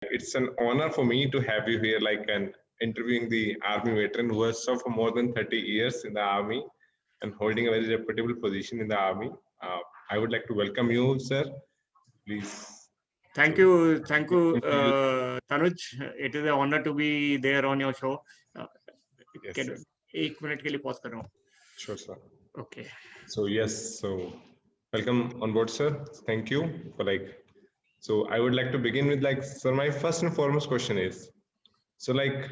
It's an honor for me to have you here, like an interviewing the army veteran who has served for more than 30 years in the army and holding a very reputable position in the army. Uh, I would like to welcome you, sir. Please. Thank So, you, thank you, introduce. Tanuj. It is an honor to be there on your show. Uh, Yes, can sir. एक minute के लिए pause कर रहा हूँ. Sure, sir. Okay. So yes, so welcome on board, sir. Thank you for like. So I would like to begin with like, sir. My first and foremost question is, so like,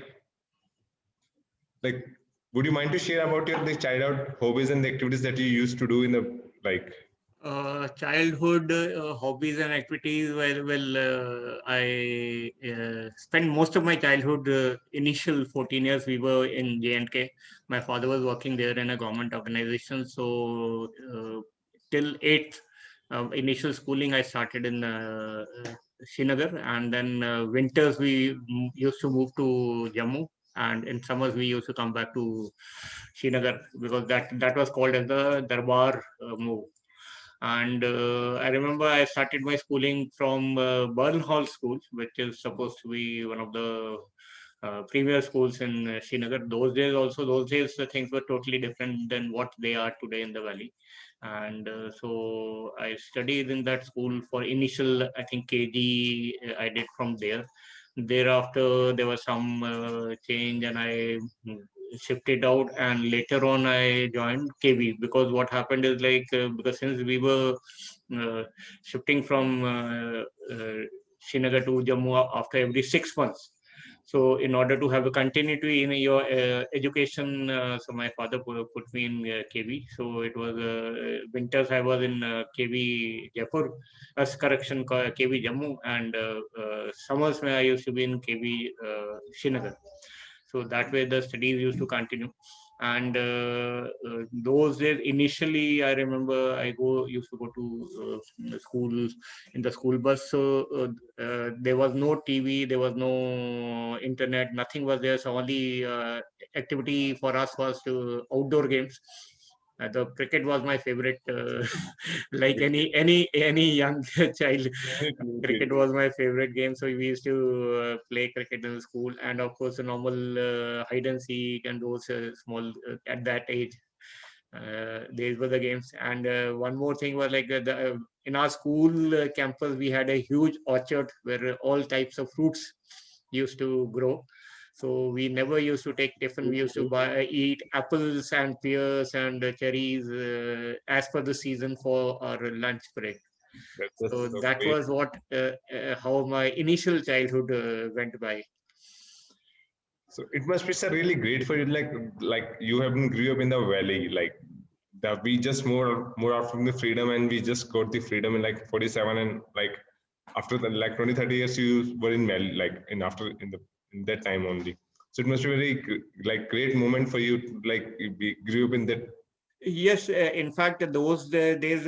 would you mind to share about your the childhood hobbies and the activities that you used to do in the like? Childhood hobbies and activities. I spent most of my childhood, initial 14 years, we were in J&K. My father was working there in a government organization. So till 8th, initial schooling, I started in Srinagar. And then winters, we used to move to Jammu. And in summers, we used to come back to Srinagar because that was called as the Darbar move. And I remember I started my schooling from Burn Hall School, which is supposed to be one of the premier schools in Srinagar. Those days, the things were totally different than what they are today in the valley. And so I studied in that school for initial, I think, KG, I did from there. Thereafter, there was some change, and I shifted out, and later on I joined KB, because what happened is like because since we were uh, shifting from Srinagar to Jammu after every 6 months. So in order to have a continuity in your education, so my father put me in KB. So it was winters I was in KB Jaipur, as correction KB Jammu, and summers when I used to be in KB Srinagar. So that way the studies used to continue. And those days, initially, I remember used to go to schools in the school bus. So there was no TV, there was no internet, nothing was there. So only activity for us was to outdoor games. The cricket was my favorite, like any young child. Cricket was my favorite game, so we used to play cricket in the school, and of course, the normal hide and seek and those small at that age. These were the games, and one more thing was like in our school campus, we had a huge orchard where all types of fruits used to grow. So we never used to take tiffin. We used to eat apples and pears and cherries as per the season for our lunch break. So That's so that great. was what how my initial childhood went by. So it must be so really great for you, like you have been grew up in the valley, like that we just more out from the freedom, and we just got the freedom in like 47, and like after the like 20 30 years you were in valley, like in after in that time only. So it must be very like great moment for you to, like you grew up in that. Yes, in fact, those days,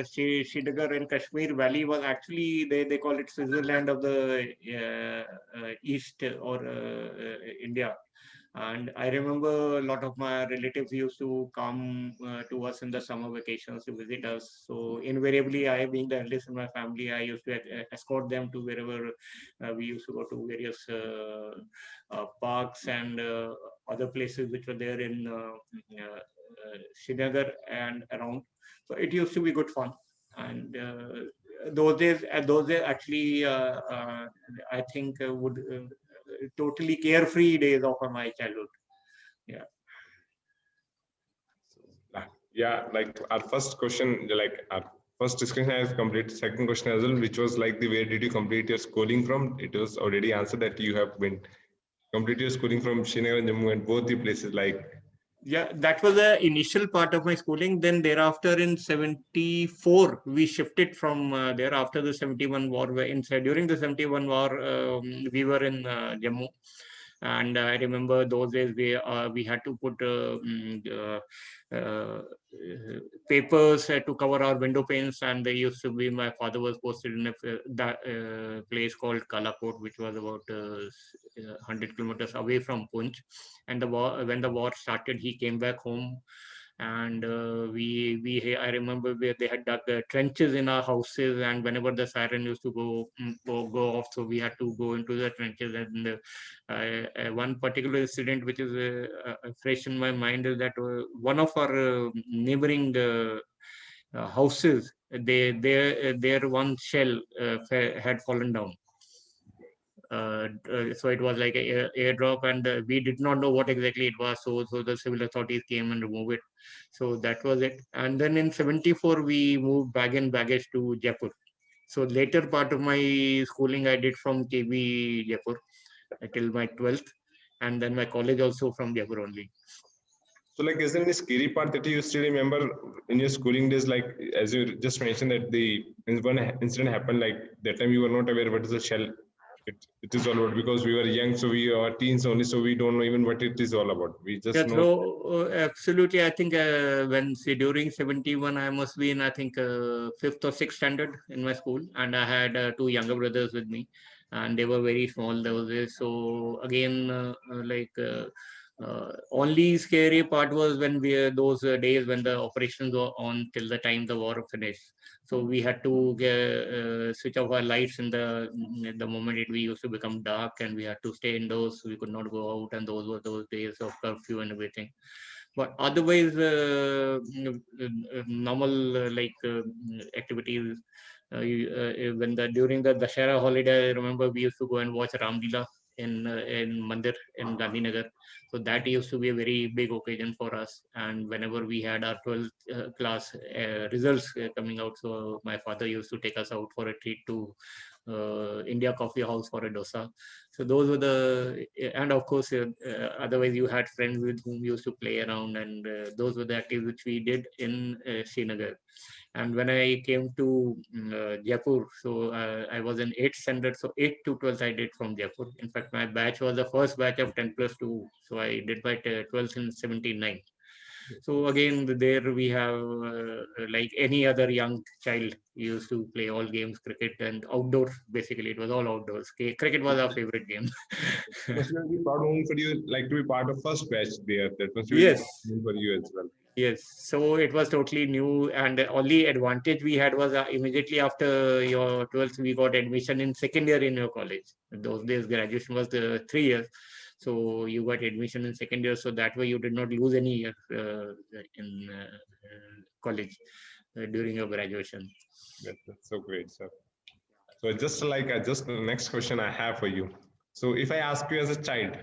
Srinagar and Kashmir Valley was actually, they call it Switzerland of the East, or India. And I remember a lot of my relatives used to come to us in the summer vacations to visit us. So invariably, I being the eldest in my family, I used to escort them to wherever we used to go to various parks and other places which were there in Srinagar and around. So it used to be good fun. And those days actually, I think would totally carefree days of my childhood. Yeah. Yeah, like our first question, like our first discussion has completed. Second question as well, which was like the where did you complete your schooling from? It was already answered that you have been complete your schooling from Srinagar and Jammu, and both the places like. Yeah, that was the initial part of my schooling. Then thereafter in 74, we shifted from there after the 71 war. Inside during the 71 war, we were in Jammu. And I remember those days we had to put uh, papers to cover our window panes, and they used to be. My father was posted in that place called Kalakot, which was about 100 kilometers away from Punch. And when the war started, he came back home, And I remember they had dug trenches in our houses, and whenever the siren used to go off, so we had to go into the trenches. And one particular incident which is fresh in my mind is that one of our neighboring houses, their one shell had fallen down. So it was like a airdrop, and we did not know what exactly it was. So the civil authorities came and removed it. So that was it. And then in 74, we moved bag and baggage to Jaipur. So later part of my schooling I did from KB Jaipur till my 12th, and then my college also from Jaipur only. So like, is there any scary part that you still remember in your schooling days? Like, as you just mentioned that the one incident happened, like that time you were not aware what is a shell. It is all about, because we were young, so we are teens only, so we don't know even what it is all about. We Yeah, just know. so absolutely. I think during 71, I must be in, I think, fifth or sixth standard in my school, and I had two younger brothers with me, and they were very small those days. So again, only scary part was when those days when the operations were on till the time the war finished. So we had to switch off our lights in the moment we used to become dark, and we had to stay indoors. We could not go out, and those were those days of curfew and everything. But otherwise, normal activities. When during the Dashera holiday, I remember we used to go and watch Ramlila in Mandir in Gandhinagar. So that used to be a very big occasion for us. And whenever we had our 12th class results coming out, so my father used to take us out for a treat to India Coffee House for a dosa. So those were and of course, otherwise you had friends with whom you used to play around, and those were the activities which we did in Srinagar. And when I came to Jaipur, so I was in 8th standard, so 8th to 12th I did from Jaipur. In fact, my batch was the first batch of 10 plus 2, so I did my 12th in 79. So again, there we have like any other young child, we used to play all games, cricket and outdoors. Basically, it was all outdoors. Cricket was our favorite game. Must be a proud moment for you, like to be part of first batch there. That must be a Yes, proud moment for you as well. yes. So it was totally new, and the only advantage we had was immediately after your 12th, we got admission in second year in your college. In those days, graduation was the 3 years. So you got admission in second year, so that way you did not lose any year in college during your graduation. That's so great, sir. So just like just the next question I have for you. So if I ask you as a child,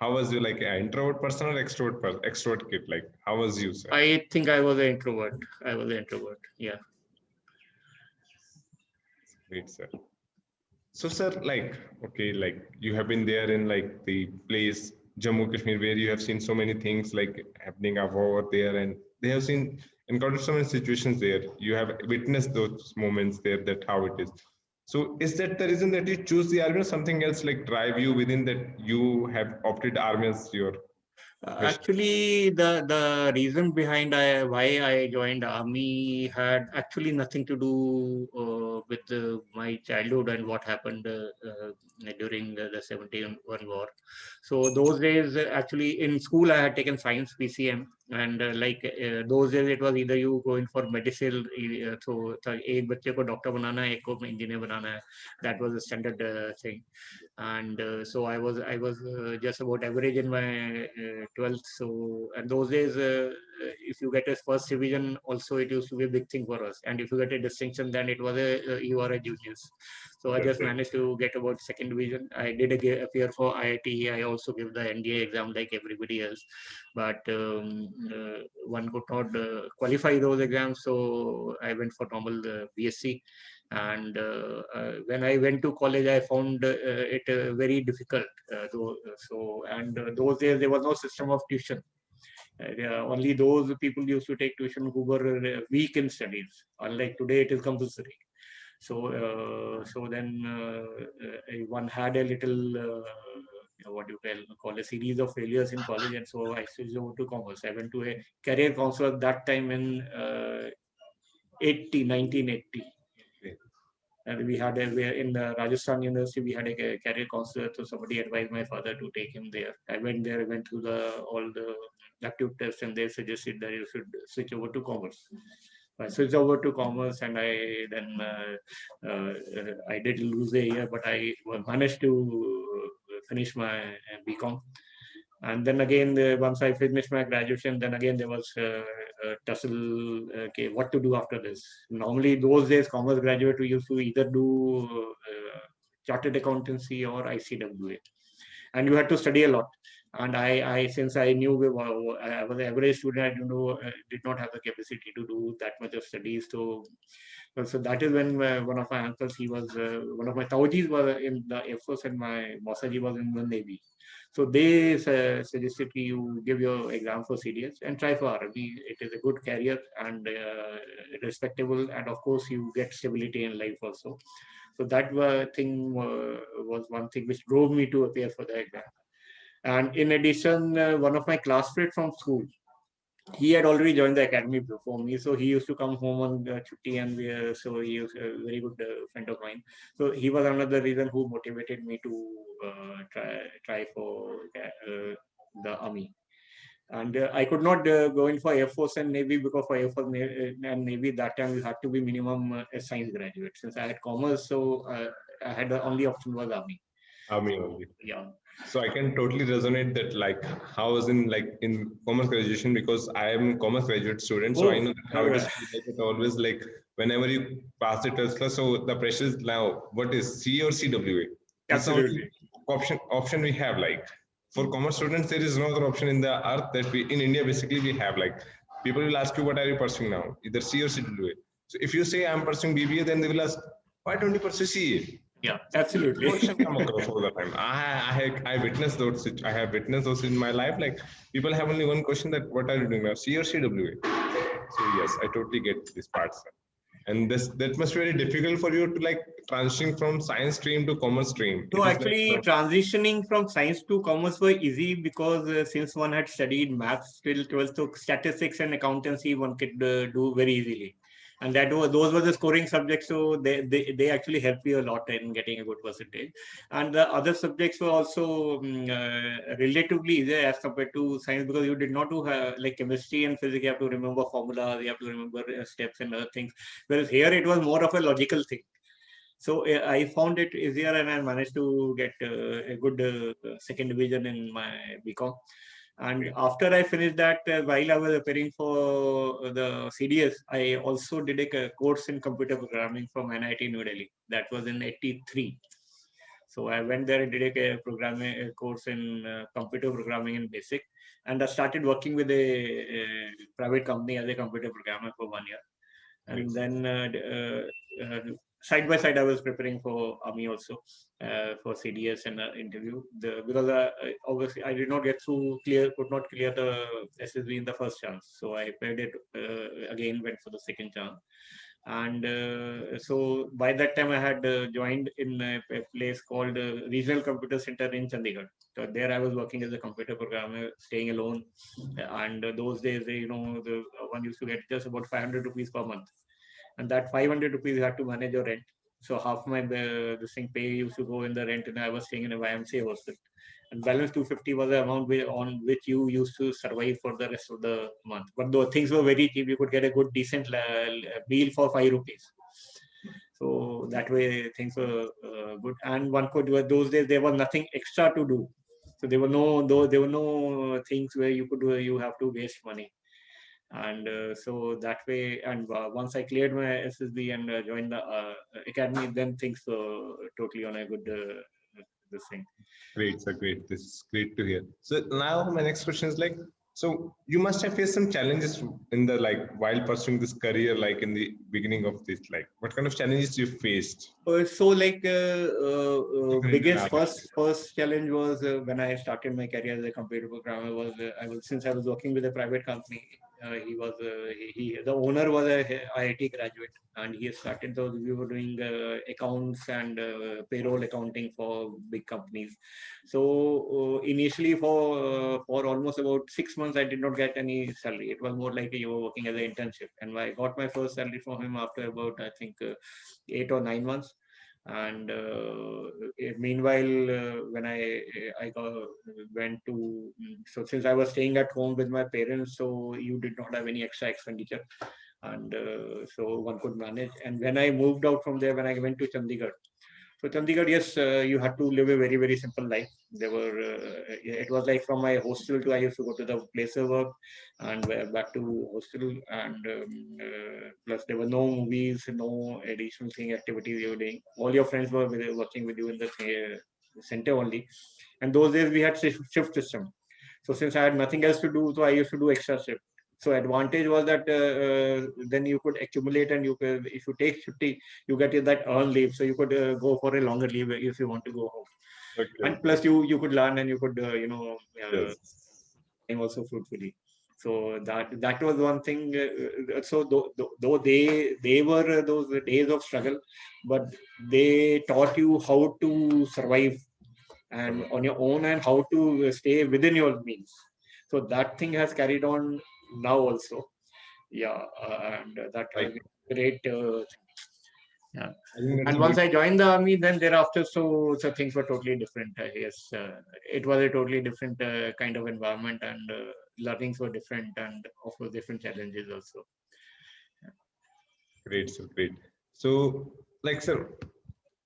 how was you, like an introvert person or extrovert kid? Like how was you, sir? I think I was an introvert. I was an introvert. Yeah. Great, sir. So, sir, like, okay, like you have been there in like the place Jammu Kashmir where you have seen so many things like happening over there, and they have seen encountered so many situations there. You have witnessed those moments there. That how it is. So, is that the reason that you choose the army, or something else like drive you within that you have opted army as your profession? Actually, the reason behind why I joined army had actually nothing to do with my childhood and what happened during the 71 war. So those days, actually, in school, I had taken science PCM, and those days, it was either you go in for medicine, so एक बच्चे को doctor बनाना है, एक को engineer बनाना है. That was the standard thing. And so I was just about average in my 12th. So and those days, if you get a first division also, it used to be a big thing for us, and if you get a distinction, then it was a you are a genius. So I That's just it. managed to get about second division. I did appear for IIT. I also give the NDA exam like everybody else, but one could not qualify those exams, so I went for normal BSc. And when I went to college, I found it very difficult. Those days there was no system of tuition. Only those people used to take tuition who were weak in studies. Unlike today, it is compulsory. So then one had a little what you call a series of failures in college, and so I switched over to commerce. I went to a career counselor that time in 1980. Okay. And we had in the Rajasthan University, we had a career counselor. So somebody advised my father to take him there. I went there, went through all the aptitude tests, and they suggested that you should switch over to commerce. I switched over to commerce, and I did lose a year, but I managed to finish my BCom. And then again, once I finished my graduation, then again there was a tussle. Okay, what to do after this? Normally, those days, commerce graduate we used to either do chartered accountancy or ICWA, and you had to study a lot. And I since I knew I was an average student, I did not have the capacity to do that much of studies. So that is when one of my uncles, he was one of my Taujis was in the Air Force, and my Mausaji was in the Navy. So they suggested you give your exam for CDS and try for RB. It is a good career and respectable, and of course you get stability in life also. So that thing was one thing which drove me to appear for the exam. And in addition, one of my classmates from school, he had already joined the academy before me, so he used to come home on chutti, and so he was a very good friend of mine. So he was another reason who motivated me to try for the army. And I could not go in for Air Force and Navy, because for Air Force and Navy that time you had to be minimum a science graduate. Since I had commerce, so I had the only option was army. Army only. Yeah. So I can totally resonate that, like how is in commerce graduation, because I am commerce graduate student, so I know that how it is like. It always like whenever you pass the test class, so the pressure is now what is C or CWA. That's the only option we have. Like for commerce students, there is no other option in the earth that we in India basically we have. Like people will ask you what are you pursuing now, either C or CWA. So if you say I'm pursuing BBA, then they will ask why don't you pursue CA? Yeah, absolutely. Question come across all the time. I witnessed those. I have witnessed those in my life. Like people have only one question: that what are you doing now, C or CWA? So yes, I totally get this part, sir. And that must be very difficult for you to like transitioning from science stream to commerce stream. So actually, transitioning from science to commerce was easy, because since one had studied maths till 12th, so statistics and accountancy one could do very easily. And those were the scoring subjects, so they actually help you a lot in getting a good percentage. And the other subjects were also relatively easier as compared to science, because you did not do like chemistry and physics. You have to remember formulas, you have to remember steps and other things. Whereas here it was more of a logical thing. So I found it easier, and I managed to get a good second division in my BCom. And after I finished that, while I was preparing for the CDS, I also did a course in computer programming from NIT New Delhi. That was in '83. So I went there and did a course in computer programming in BASIC, and I started working with a private company as a computer programmer for 1 year. And then side by side, I was preparing for army also, for CDS and interview. Because obviously I did not could not clear the SSB in the first chance. So I prepared it again, went for the second chance. And so by that time I had joined in a place called Regional Computer Center in Chandigarh. So there I was working as a computer programmer, staying alone. And those days, one used to get just about 500 rupees per month. And that 500 rupees you had to manage your rent. So half my the thing pay used to go in the rent, and I was staying in a YMCA hostel. And balance 250 was the amount on which you used to survive for the rest of the month. But though things were very cheap, you could get a good decent meal for 5 rupees. So that way things were good. And one could, those days there was nothing extra to do. So there were no things where you have to waste money. And so that way, and once I cleared my SSB and joined the academy, then things were totally on a good this thing. Great, sir. Great. This is great to hear. So now my next question is like, so you must have faced some challenges in the while pursuing this career, like in the beginning of this, like what kind of challenges you faced? So biggest first challenge was when I started my career as a computer programmer, since I was working with a private company. He was the owner was a IIT graduate, and he started those. We were doing accounts and payroll accounting for big companies. So initially for almost about 6 months, I did not get any salary. It was more like you were working as an internship, and I got my first salary from him after about, I think, 8 or 9 months. And meanwhile, when I went to, so since I was staying at home with my parents, so you did not have any extra expenditure, and so one could manage. And when I moved out from there, when I went to Chandigarh, so Chandigarh, yes, you had to live a very, very simple life. There were, it was like from my hostel to, I used to go to the place of work and back to hostel. And plus there were no movies, no additional thing activities you were doing. All your friends were working with you in the center only. And those days we had shift system. So since I had nothing else to do, so I used to do extra shift. So advantage was that then you could accumulate, and you could, if you take 50, you get that earn leave, so you could go for a longer leave if you want to go home. Okay, And okay. plus you could learn, and you could Yes. time also fruitfully. So that was one thing. So though they were those days of struggle, but they taught you how to survive and on your own, and how to stay within your means. So that thing has carried on now also. Yeah, and that has Like, been great. Yeah. I think that's And a once good. I joined the army, then thereafter, so things were totally different. Yes, it was a totally different kind of environment, and learnings were different, and of course different challenges also. Great, so great. So, like, sir,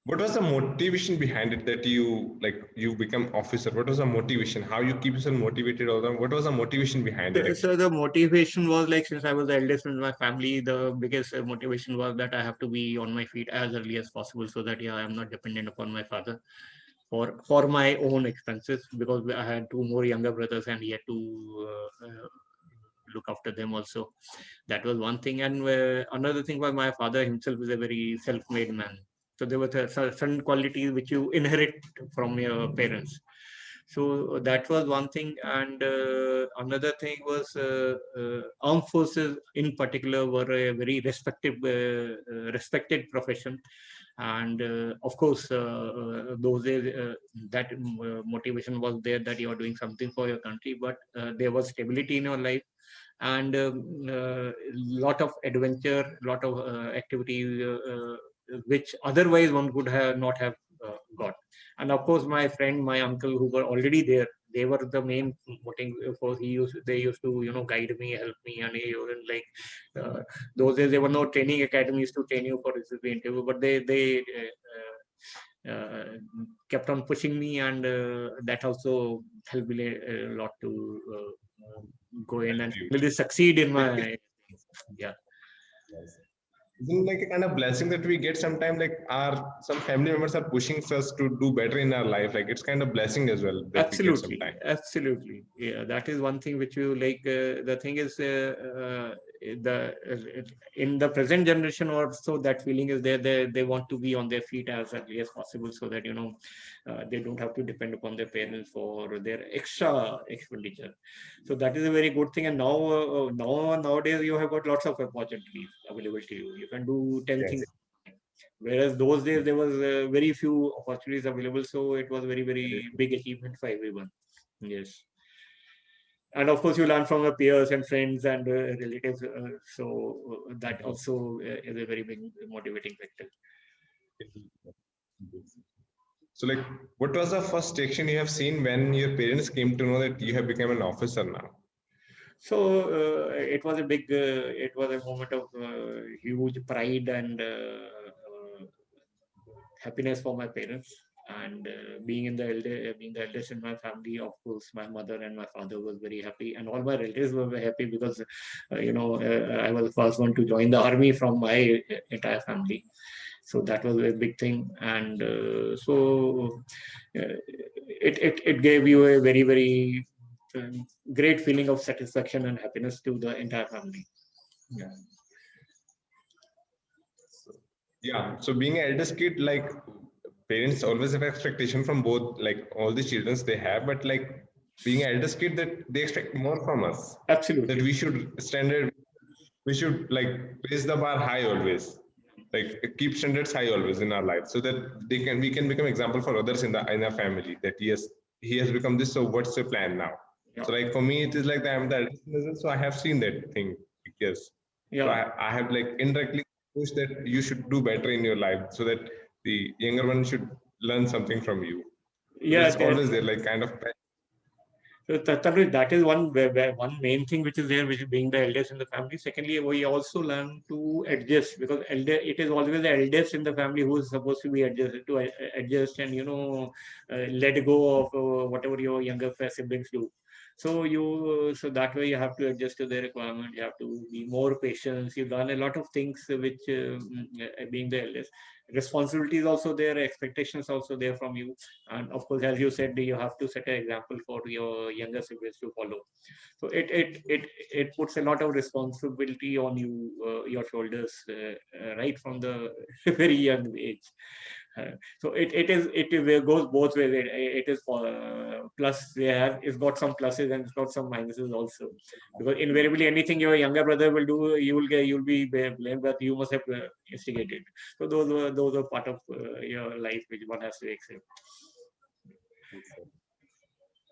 what was the motivation behind it that you become officer? What was the motivation? How you keep yourself motivated all the time? What was the motivation behind it So actually? the motivation was like, since I was the eldest in my family, the biggest motivation was that I have to be on my feet as early as possible, so that yeah, I'm not dependent upon my father for my own expenses, because I had two more younger brothers and he had to look after them also. That was one thing. And another thing was, my father himself is a very self-made man. So there were certain qualities which you inherit from your parents. So that was one thing. And another thing was, armed forces in particular were a very respected profession. And of course, those days, that motivation was there, that you are doing something for your country, but there was stability in your life, and lot of adventure, lot of activity, which otherwise one would have not have got. And of course, my friend, my uncle, who were already there, they were the main motive for they used to guide me, help me. And he was like, those days there were no training academies to train you for recipe interview, but they kept on pushing me, and that also helped me a lot to go in and Achieved. really succeed in Like, my. Yeah, yes. Isn't like a kind of blessing that we get sometimes, like our some family members are pushing us to do better in our life. Like it's kind of blessing as well that we get absolutely, sometimes. absolutely. Yeah, that is one thing which you like. The thing is, the in the present generation also, that feeling is there. They want to be on their feet as early as possible, so that they don't have to depend upon their parents for their extra expenditure. So that is a very good thing. And nowadays you have got lots of opportunities available to you. You can do 10 things. Yes. Whereas those days there was very few opportunities available, so it was very, very big achievement for everyone. Yes, and of course you learn from your peers and friends and relatives. So that also is a very big motivating factor. So, like, what was the first action you have seen when your parents came to know that you have become an officer now? So it was a moment of huge pride and happiness for my parents. And being the eldest in my family, of course, my mother and my father was very happy, and all my relatives were very happy, because I was the first one to join the army from my entire family. So that was a big thing. And it gave you a very, very great feeling of satisfaction and happiness to the entire family. Yeah. Yeah. So being an eldest kid, like parents always have expectation from both, like all the children they have, but like being an eldest kid, that they expect more from us. Absolutely. That we should like raise the bar high always, like keep standards high always in our life, so that we can become example for others in our family. That yes, he has become this. So what's the plan now? Yeah. So like for me, it is like that I'm the eldest in the sense, so I have seen that thing. Yes. So Yeah. I have like indirectly pushed that you should do better in your life, so that the younger one should learn something from you. So Yeah. that's always there, like kind of. So Tanuj, that is one main thing which is there, which is being the eldest in the family. Secondly, we also learn to adjust, because it is always the eldest in the family who is supposed to be adjusted to adjust and let go of whatever your younger siblings do. So that way you have to adjust to their requirement. You have to be more patient. You learn a lot of things which being the eldest. Responsibility is also there, expectations also there from you, and of course, as you said, you have to set an example for your younger siblings to follow. So it puts a lot of responsibility on you, your shoulders, right from the very young age. So it goes both ways. It is plus it's got some pluses and it's got some minuses also, because invariably anything your younger brother will do, you'll be blamed, but you must have instigated. So those are part of your life which one has to accept.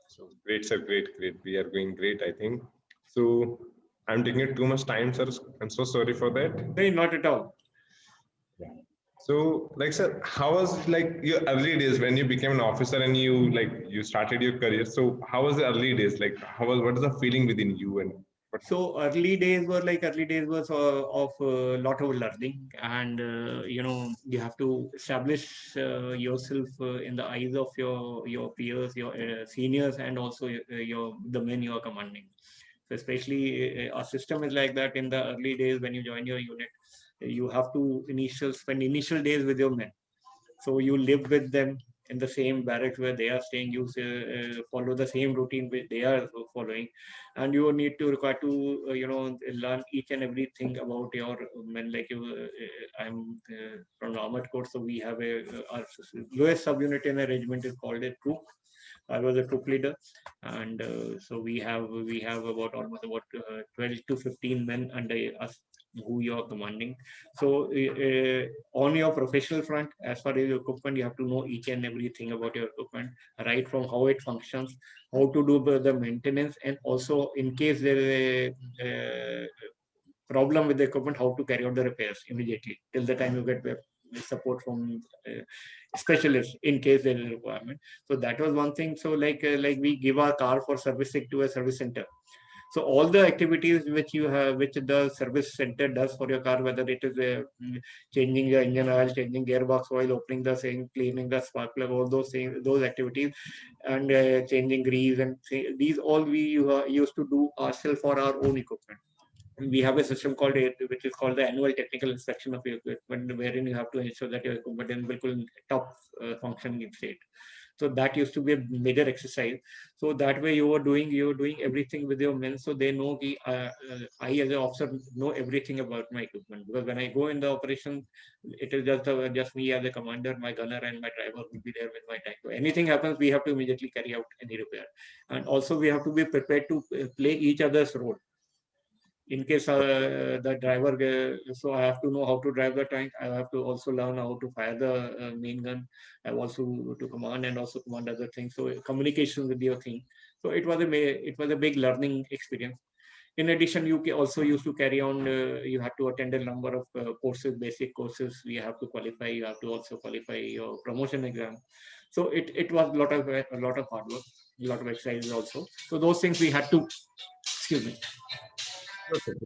So great, sir. Great, great. We are going great, I think. So I'm taking it too much time, sir. I'm so sorry for that. No, not at all. Yeah. So, like, sir, how was like your early days when you became an officer and you started your career? So, how was the early days? Like, what is the feeling within you and what? So early days was of a lot of learning, and you have to establish yourself in the eyes of your peers, your seniors, and also your the men you are commanding. So especially our system is like that in the early days when you join your unit, you have to spend initial days with your men. So you live with them in the same barracks where they are staying. You follow the same routine which they are following, and you need to require to learn each and everything about your men. Like I'm from Armored Corps, so we have our lowest subunit in a regiment is called a troop. I was a troop leader, and so we have about 12 to 15 men under us who you are commanding. So on your professional front, as far as your equipment, you have to know each and everything about your equipment, right from how it functions, how to do the maintenance, and also in case there is a problem with the equipment, how to carry out the repairs immediately till the time you get the support from specialists in case there is a requirement. So that was one thing. So like we give our car for servicing to a service center. So all the activities which you have, which the service center does for your car, whether it is changing the engine oil, changing gearbox oil, opening the same, cleaning the spark plug, all those things, those activities, and changing grease, and these all we used to do ourselves for our own equipment. We have a system which is called the annual technical inspection of your equipment, wherein you have to ensure that your equipment is bilkul top functioning state. So that used to be a major exercise. So that way you were doing everything with your men, so they know I as an officer know everything about my equipment, because when I go in the operation, it is just me as a commander, my gunner and my driver will be there with my tank. So anything happens, we have to immediately carry out any repair, and also we have to be prepared to play each other's role in case the driver so I have to know how to drive the tank. I have to also learn how to fire the main gun. I have also to command and also command other things. So communication with your thing. So it was a big learning experience. In addition, you also used to carry on. You had to attend a number of courses, basic courses. You have to qualify. You have to also qualify your promotion exam. So it was a lot of hard work, a lot of exercises also. So those things we had to. Excuse me. Okay.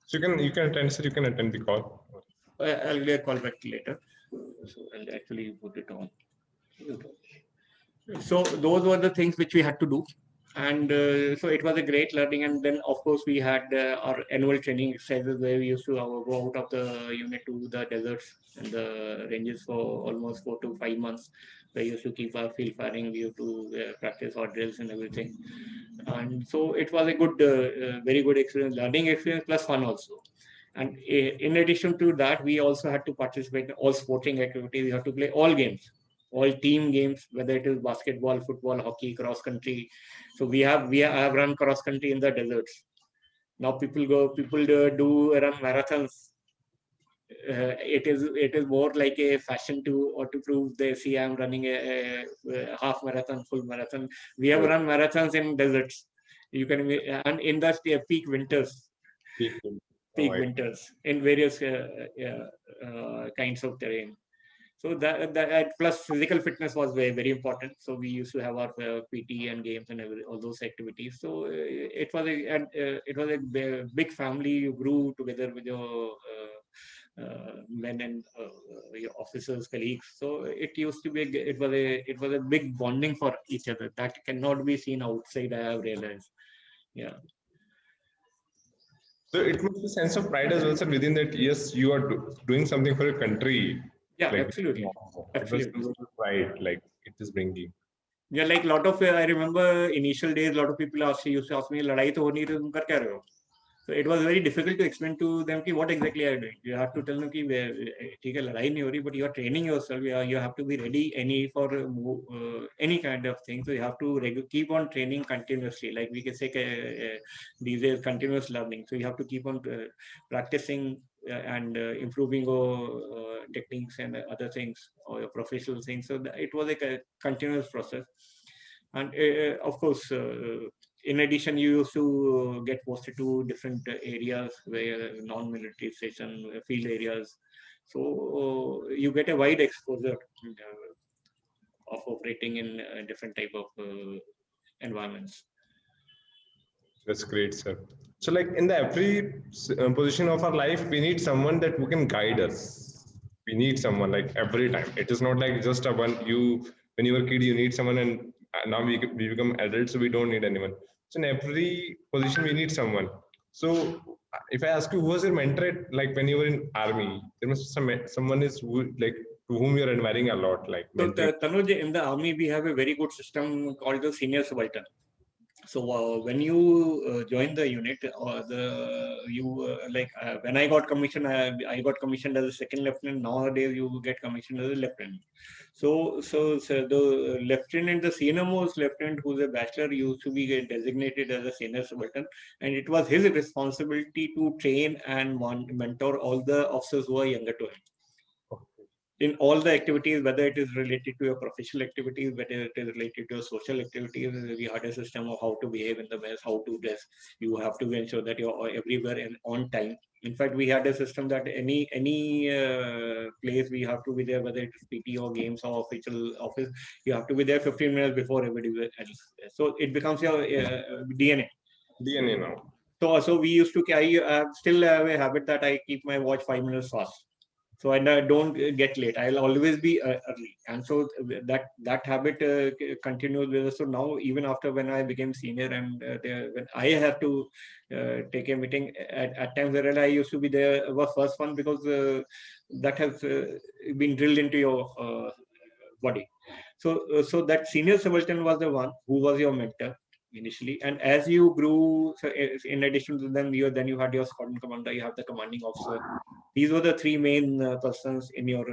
So you can attend, sir. You can attend the call. I'll get call back later. So I'll actually put it on. So those were the things which we had to do. And so it was a great learning. And then, of course, we had our annual training exercises where we used to go out of the unit to the deserts and the ranges for almost 4 to 5 months. We used to keep our field firing. We used to practice our drills and everything. And so it was a very good experience, learning experience plus fun also. And in addition to that, we also had to participate in all sporting activities. We had to play all games, all team games, whether it is basketball, football, hockey, cross country. So I have run cross country in the deserts. Now people do run marathons. It is more like a fashion to prove they see I'm running a half marathon, full marathon. We have Right. run marathons in deserts. You can and in the peak winters, People. Oh my. in various kinds of terrain. So that plus physical fitness was very, very important. So we used to have our PT and games and all those activities. So it was a big family. You grew together with your men and your officers, colleagues. So it used to be it was a big bonding for each other that cannot be seen outside. I have realized. Yeah. So it must be sense of pride as well, sir, within that. Yes, you are doing something for your country. Yeah. Like Absolutely. it was Absolutely. pride. Like it is bringing. Yeah, like lot of I remember initial days, a lot of people used to ask me, "लड़ाई तो हो नहीं रही, तुम कर क्या रहे हो?" So it was very difficult to explain to them कि what exactly are you doing. You have to tell them कि ठीक है लड़ाई नहीं हो रही, but you are training yourself. You have to be ready for any kind of thing. So you have to keep on training continuously. Like we can say these days continuous learning. So you have to keep on practicing and improving your techniques and other things or your professional things. So it was like a continuous process. And of course, in addition, you used to get posted to different areas where non-military station, field areas. So you get a wide exposure of operating in different type of environments. That's great, sir. So, like in the every position of our life, we need someone that who can guide us. We need someone like every time. It is not like just a one. You when you were a kid, you need someone, and now we become adults, so we don't need anyone. So in every position, we need someone. So if I ask you, who was your mentor? Like when you were in army, there must be someone is who, like to whom you are admiring a lot, like So mentoring. Tanuj, in the army, we have a very good system called the senior subaltern. So when you join the unit, or when I got commissioned, I got commissioned as a second lieutenant. Nowadays, you get commissioned as a lieutenant. So the lieutenant, the senior most lieutenant, who's a bachelor, used to be designated as a senior subaltern, and it was his responsibility to train and mentor all the officers who are younger to him in all the activities, whether it is related to your professional activities, whether it is related to your social activities. We had a system of how to behave in the mess, how to dress. You have to ensure that you're everywhere and on time. In fact, we had a system that any place we have to be there, whether it is PT or games or official office, you have to be there 15 minutes before everybody else. So it becomes your DNA. DNA now. So we used to. I still have a habit that I keep my watch 5 minutes fast, so I don't get late. I'll always be early, and so that habit continues with us. So now, even after when I became senior, and when I have to take a meeting at times where I used to be there was first one, because that has been drilled into your body. So that senior subaltern was the one who was your mentor initially, and as you grew, so in addition to them, you had your squadron commander, you have the commanding officer. These were the three main persons in your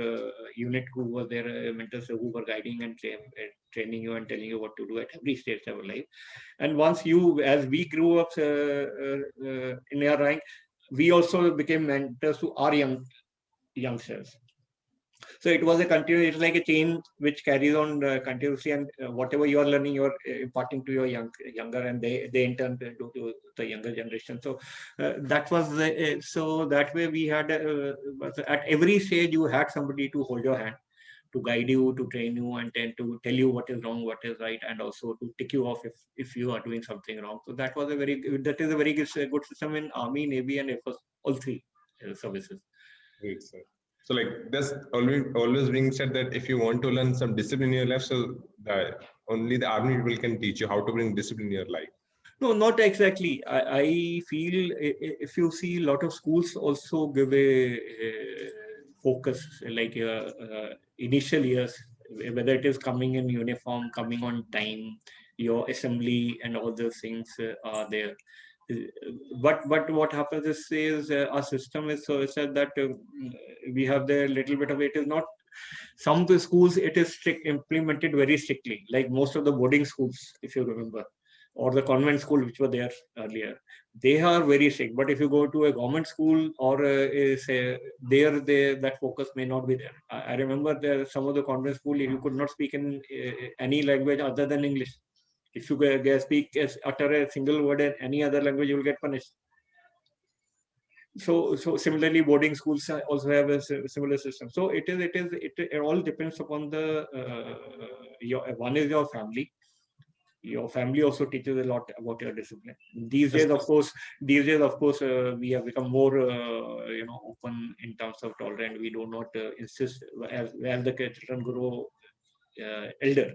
unit who were their mentors, who were guiding and training you and telling you what to do at every stage of your life. And as we grew up in our rank, we also became mentors to our youngsters. So it was a continuous, it's like a chain which carries on continuously, and whatever you are learning, you are imparting to your younger, and they in turn do to the younger generation. So that was so that way we had at every stage you had somebody to hold your hand, to guide you, to train you, and then to tell you what is wrong, what is right, and also to tick you off if you are doing something wrong. So that is a very good system in Army, Navy, and Air Force, all three services. Great, sir. So like there's always being said that if you want to learn some discipline in your life, so only the army people can teach you how to bring discipline in your life. No, not exactly. I feel if you see a lot of schools also give a focus, like initial years, whether it is coming in uniform, coming on time, your assembly and all those things are there. But what happens is our system is so said that we have the little bit of it is not. Some of the schools it is implemented very strictly, like most of the boarding schools, if you remember, or the convent school which were there earlier. They are very strict. But if you go to a government school or say there, that focus may not be there. I remember there some of the convent school you could not speak in any language other than English. If you utter a single word in any other language, you will get punished. So similarly, boarding schools also have a similar system. So it all depends upon the one is your family. Your family also teaches a lot about your discipline. These days, of course, we have become more open in terms of tolerant. We do not insist as the children grow elder,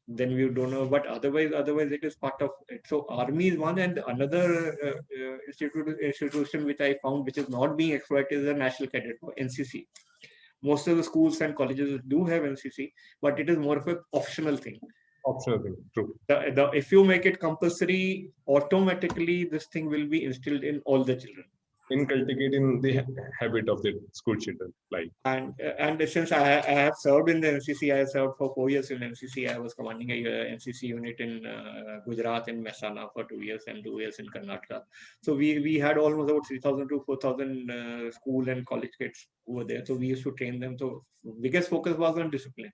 then we don't know. But otherwise it is part of it. So army is one, and another institution which I found which is not being exploited is the National Cadet Corps, NCC. Most of the schools and colleges do have NCC, but it is more of an optional thing. Optional thing, true. If you make it compulsory, automatically this thing will be instilled in all the children. Inculcating the habit of the school children, like. And since I have served in the NCC, I have served for 4 years in NCC. I was commanding a NCC unit in Gujarat in Mehsana for 2 years and 2 years in Karnataka. So we had almost about 3,000 to 4,000 school and college kids who were there. So we used to train them. So biggest focus was on discipline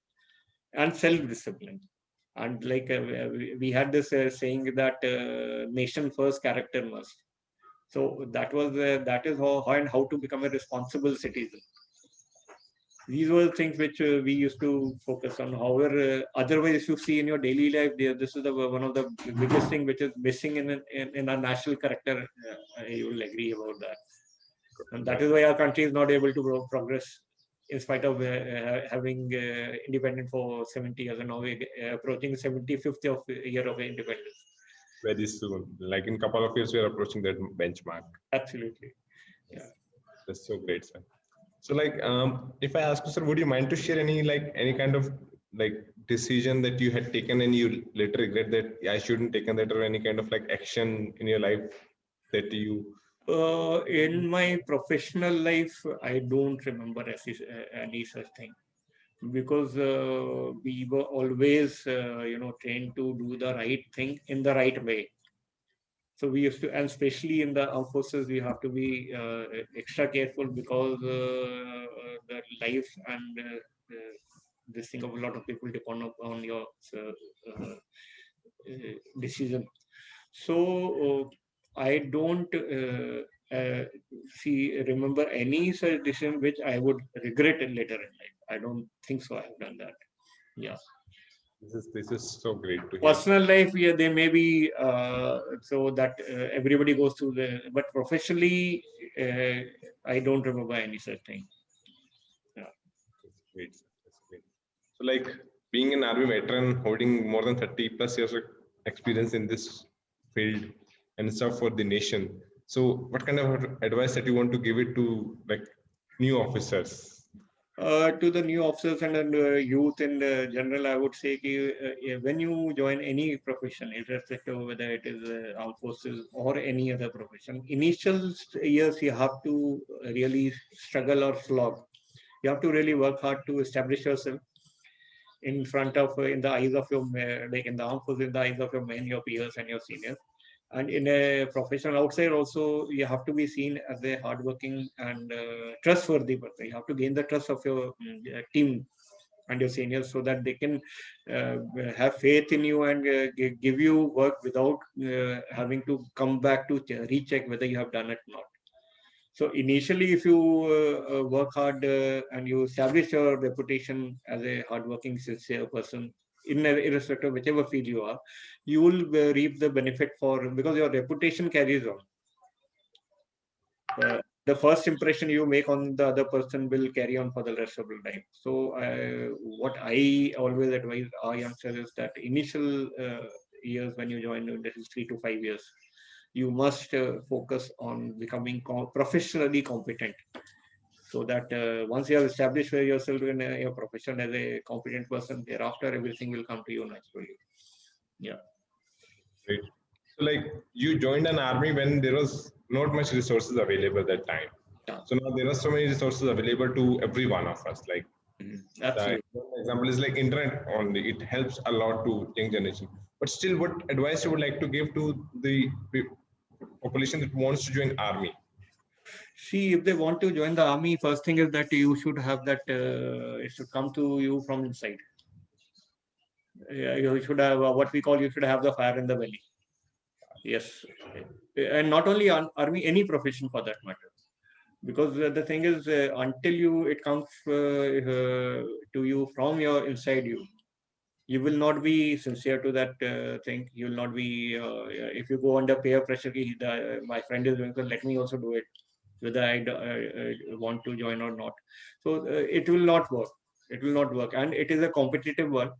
and self-discipline. And like we had this saying that nation first, character must. So that is how and how to become a responsible citizen. These were the things which we used to focus on. However, otherwise, you see in your daily life, this is one of the biggest thing which is missing in our national character. You will agree about that. And that is why our country is not able to progress in spite of having independent for 70 years, and now we're approaching 75th year of independence. Very soon, like in a couple of years, we are approaching that benchmark. Absolutely. Yeah. That's so great, sir. So like, if I ask you, sir, would you mind to share any kind of like decision that you had taken and you later regret that I shouldn't taken that, or any kind of like action in your life that you? In my professional life, I don't remember any such thing, because we were always, trained to do the right thing in the right way. So we used to, and especially in the armed forces, we have to be extra careful, because the life and this thing of a lot of people depend on your decision. So I don't remember any such decision which I would regret later in life. I don't think so. I have done that. Yeah. This is so great to hear. Personal life, yeah, they may be so that everybody goes through but professionally, I don't remember any such thing. Yeah. That's great. That's great. So like, being an army veteran, holding more than 30 plus years of experience in this field and stuff for the nation. So what kind of advice that you want to give it to like new officers? To the new officers and youth in general, I would say when you join any profession, irrespective of whether it is armed forces or any other profession, initial years you have to really struggle or slog. You have to really work hard to establish yourself in front of, in the eyes of your, like in the armed forces, in the eyes of your men, your peers, and your seniors. And in a professional outside also, you have to be seen as a hardworking and trustworthy person. You have to gain the trust of your team and your seniors, so that they can have faith in you and give you work without having to come back to recheck whether you have done it or not. So initially, if you work hard and you establish your reputation as a hardworking, sincere person, irrespective of whichever field you are, you will reap the benefit because your reputation carries on. The first impression you make on the other person will carry on for the rest of the life. So what I always advise our youngsters is that initial years when you join, this is 3 to 5 years, you must focus on becoming professionally competent, so that once you have established yourself in your profession as a competent person, thereafter everything will come to you naturally. Yeah. Great. So like you joined an army when there was not much resources available at that time. Yeah. So now there are so many resources available to every one of us. Like the Absolutely. example is like internet only. It helps a lot to young generation. But still, what advice you would like to give to the population that wants to join army? See, if they want to join the army, first thing is that you should have that, it should come to you from inside. You should have what we call, you should have the fire in the belly. Yes. And not only army, any profession for that matter. Because the thing is, until it comes to you from your inside you will not be sincere to that thing. You will not be, if you go under peer pressure, my friend is doing so, let me also do it, whether I want to join or not. So it will not work. It will not work. And it is a competitive world.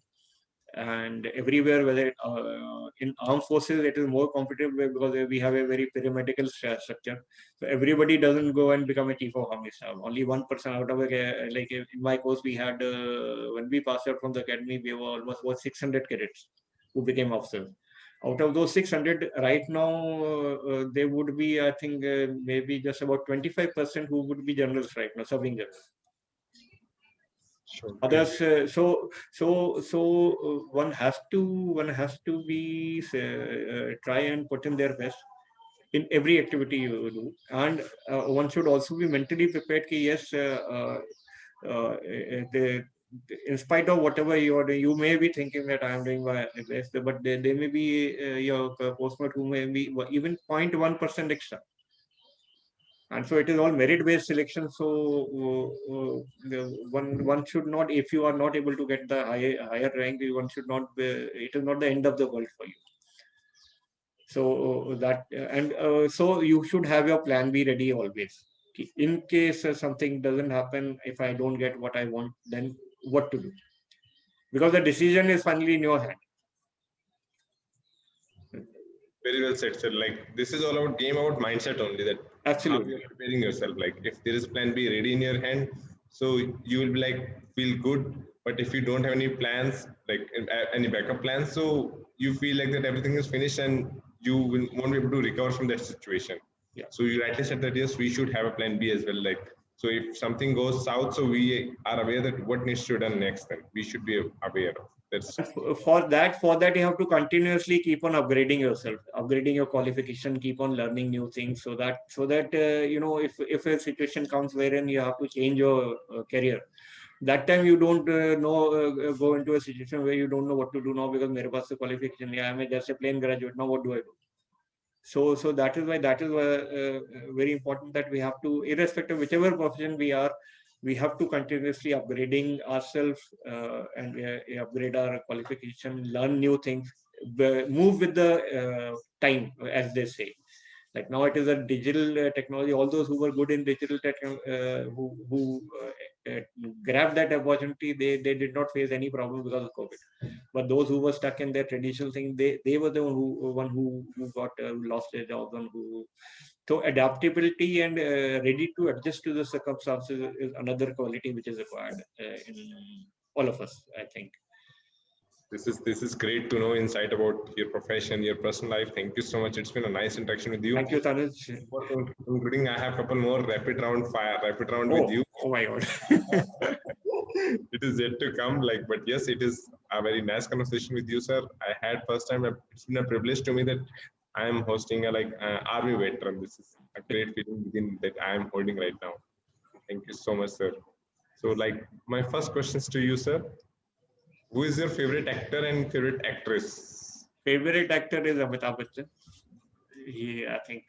And everywhere, whether in armed forces, it is more competitive because we have a very pyramidal structure. So everybody doesn't go and become a chief of army staff. Only 1% out of like in my course, we had when we passed out from the academy, we were almost about 600 cadets who became officers. Out of those 600, right now, there would be, I think, maybe just about 25% who would be generals right now, serving generals. Sure. Others, one has to be try and put in their best in every activity you do, and one should also be mentally prepared. Ki yes, the, in spite of whatever you are doing, you may be thinking that I am doing my best, but there may be your postmate who may be even 0.1% extra. And so it is all merit-based selection. So one should not, if you are not able to get the higher rank, one should not be, it is not the end of the world for you. So that and so you should have your plan B ready always. In case something doesn't happen, if I don't get what I want, then what to do? Because the decision is finally in your hand. Very well said, sir. Like this is all about game about mindset only. That how Absolutely. you're preparing yourself. Like if there is plan B ready in your hand, so you will be like feel good. But if you don't have any plans, like any backup plans, so you feel like that everything is finished and you won't be able to recover from that situation. Yeah. So you rightly said that yes, we should have a plan B as well. Like so, if something goes south, so we are aware that what needs to be done next. Then we should be aware of. That's For that you have to continuously keep on upgrading yourself, upgrading your qualification, keep on learning new things, so that if a situation comes wherein you have to change your career, that time you don't go into a situation where you don't know what to do now because mere paas to qualification, yeah, I'm just a plain graduate, now what do I do? So that is why very important that we have to, irrespective of whichever profession we have to continuously upgrading ourselves and upgrade our qualification, learn new things, move with the time, as they say. Like now it is a digital technology. All those who were good in digital tech, who grabbed that opportunity, they did not face any problem because of COVID. But those who were stuck in their traditional thing, they were the one who got lost their jobs, and who. So adaptability and ready to adjust to the circumstances is another quality which is required in all of us, I think. this is great to know insight about your profession, your personal life. Thank you so much. It's been a nice interaction with you. Thank you, Tanuj. Before concluding, I have a couple more rapid round with you. Oh my God. It is yet to come. Like, but yes, it is a very nice conversation with you, sir. I had first time. It's been a privilege to me that I am hosting a army veteran. This is a great feeling within that I am holding right now. Thank you so much, sir. So, like, my first questions to you, sir. Who is your favorite actor and favorite actress? Favorite actor is Amitabh Bachchan. I think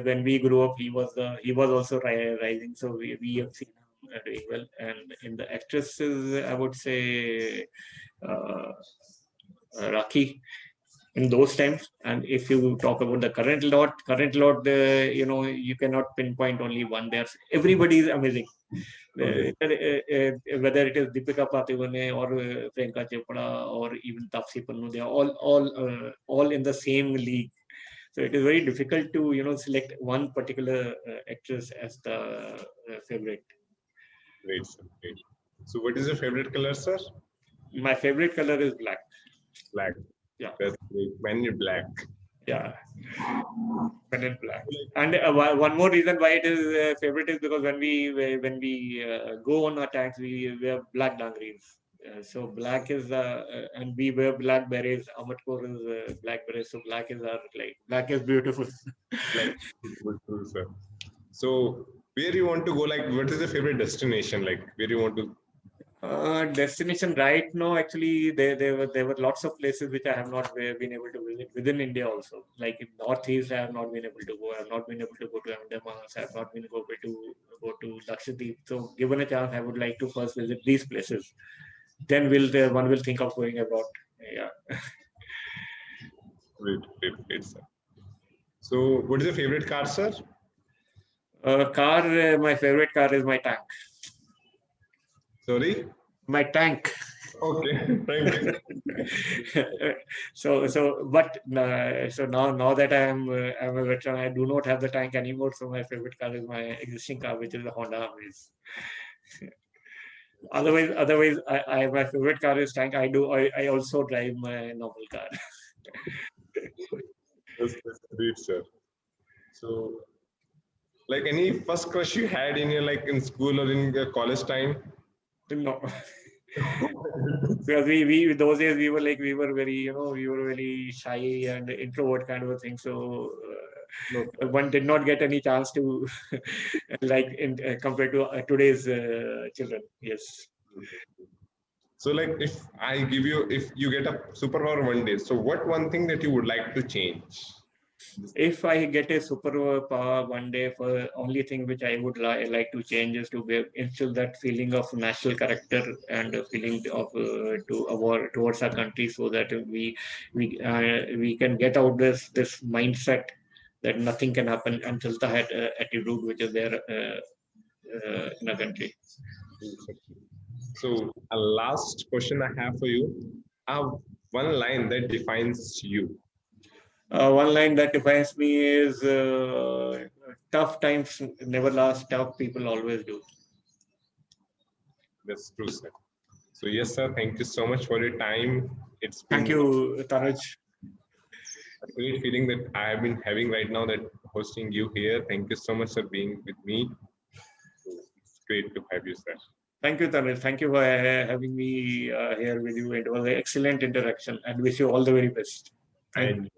when we grew up, he was also rising, so we have seen him doing well. And in the actresses, I would say uh, Rakhi in those times. And if you talk about the current lot, you cannot pinpoint only one. There's everybody is amazing. Whether it is Deepika Padukone or Priyanka Chopra or even Taapsee Pannu, they are all in the same league. So it is very difficult to select one particular actress as the favorite. Great, sir. Great. So, what is your favorite color, sir? My favorite color is black. Black. Yeah. That's Men in Black. Yeah, Men in Black. And one more reason why it is favorite is because when we go on our tanks, we wear black dungarees. So black is and we wear black berets. Amatcore is black berets. So black is our black is beautiful. Black. Good, good, sir. So where you want to go? Like, what is your favorite destination? Like, where you want to? Destination right now, actually, there were lots of places which I have not been able to visit within India also. Like in Northeast, I have not been able to go. I have not been able to go to Andaman. I have not been able to go to Lakshadweep. So, given a chance, I would like to first visit these places. Then one will think of going abroad. Yeah. Wait, wait, wait, sir. So, what is your favorite car, sir? Car. My favorite car is my tank. Sorry. My tank. Okay, thank you. So now that I'm a veteran, I do not have the tank anymore. So my favorite car is my existing car, which is the Honda Amaze. Otherwise, I my favorite car is tank. I also drive my normal car. That's great, sir. So, like any first crush you had in your like in school or in your college time? No, because we those days we were very we were very shy and introvert kind of a thing. So No. one did not get any chance to like in compared to today's children. Yes. So, like, if you get a superpower one day, so what one thing that you would like to change? If I get a superpower one day, for only thing which I would like to change is to instill that feeling of national character and a feeling of towards our country, so that we can get out this mindset that nothing can happen until the attitude which is there in a country. So, a last question I have for you. One line that defines you. One line that defines me is tough times never last, tough people always do. That's true, sir. So, yes, sir. Thank you so much for your time. It's Thank been you, Tanuj. a great feeling that I have been having right now that hosting you here. Thank you so much for being with me. It's great to have you, sir. Thank you, Tanuj. Thank you for having me here with you. It was an excellent interaction and wish you all the very best. Thank And